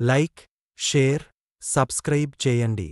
Like, share, subscribe చేయండి.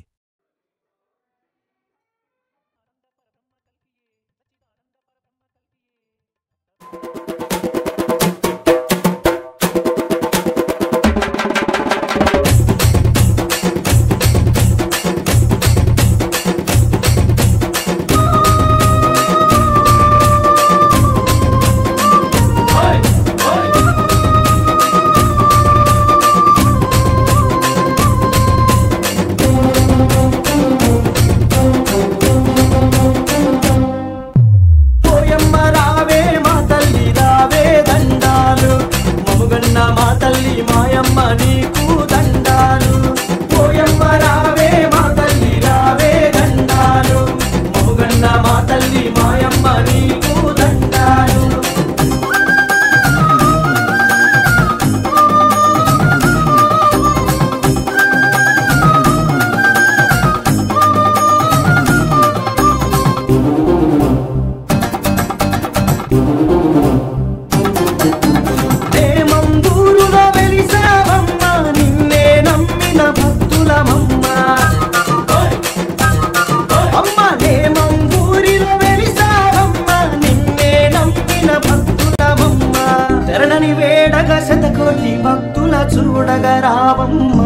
చూడగా రావమ్మ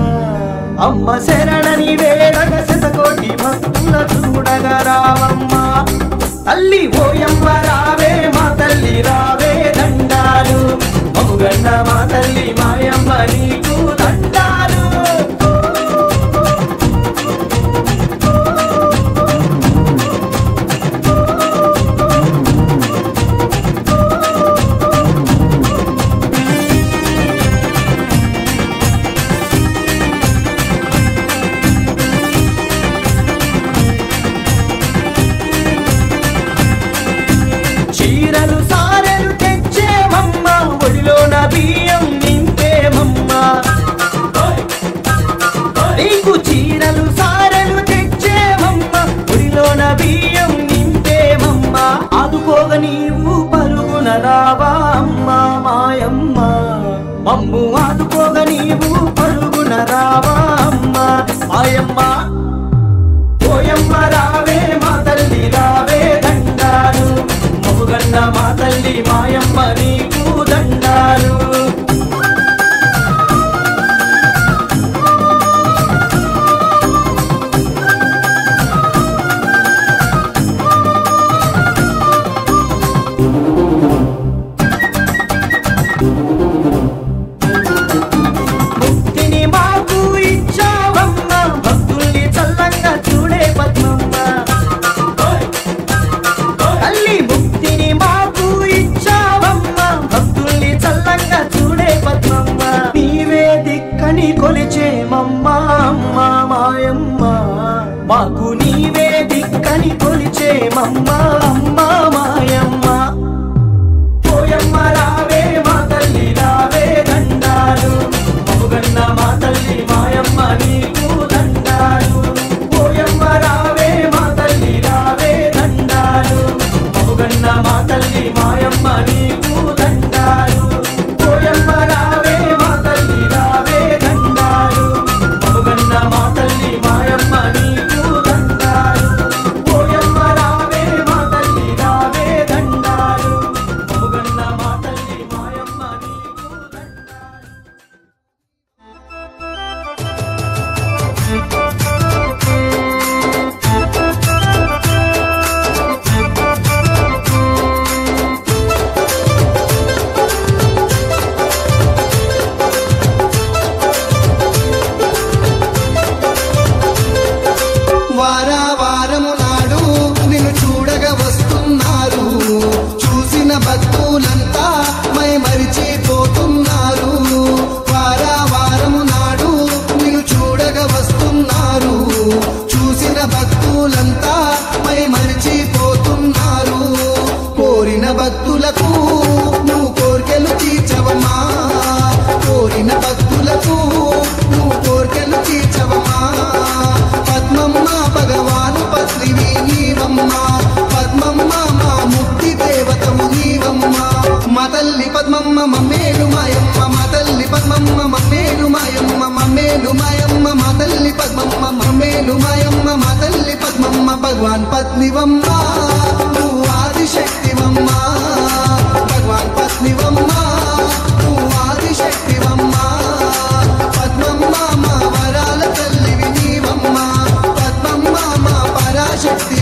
అమ్మ శరణని వేడగ శతకోటి భక్తుల చూడగా రావమ్మ తల్లి ఓయమ్మ రావే మా తల్లి రావే దండాలు మముగన్న మా తల్లి మాయమ్మ నీకు దండాలు. చీరలు సారెలు తెచ్చేమమ్మ ఒడిలోన బియ్యం నింపేమమ్మ నీకు చీరలు సారెలు తెచ్చేమమ్మ ఒడిలోన బియ్యం నింపేమమ్మ ఆదుకోగ నీవు పరుగున రావా అమ్మ మాయమ్మ మమ్ము ఆదుకోగ నీవు పరుగున రావా అమ్మ మాయమ్మ ఓయమ్మ రావే మా తల్లి రావే దండాలు మముగన్న మా తల్లి మాయమ్మ నీకు దండాలు. ముక్తిని మాకు ఇచ్చావమ్మ భక్తుల్ని చల్లంగా చూడే పద్మమ్మ తల్లి ముక్తిని మాకు ఇచ్చావమ్మ భక్తుల్ని చల్లంగా చూడే పద్మమ్మ నీవే దిక్కని కొలిచేమమ్మ అమ్మ మాయమ్మ మాకు నీవే దిక్కని కొలిచేమమ్మ అమ్మ మాయమ్మ ఓయమ్మ రావే మా తల్లి రావే దండాలు మముగన్న మా తల్లి మాయమ్మ నీకు దండాలు ఓయమ్మ రావే మా తల్లి రావే దండాలు మముగన్న మా తల్లి మాయమ్మ నీకు దండాలు ఓయమ్మ రావే మా తల్లి రావే దండాలు మముగన్న మా తల్లి మాయమ్మ నీకు దండాలు ఓయమ్మ రావే మా తల్లి రావే దండాలు మముగన్న మా తల్లి మాయమ్మ నీకు దండాలు. మమ్మేలు మాయమ్మ మా తల్లి పద్మమ్మ మమ్మేలు మాయమ్మ మా తల్లి పద్మమ్మ భగవాన్ పత్నివమ్మ నువ్వు ఆదిశక్తివమ్మ భగవాన్ పత్నివమ్మ నువ్వు ఆదిశక్తివమ్మ పద్మమ్మ మా వరాల తల్లివి నీవమ్మ పద్మమ్మ మా పరాశక్తి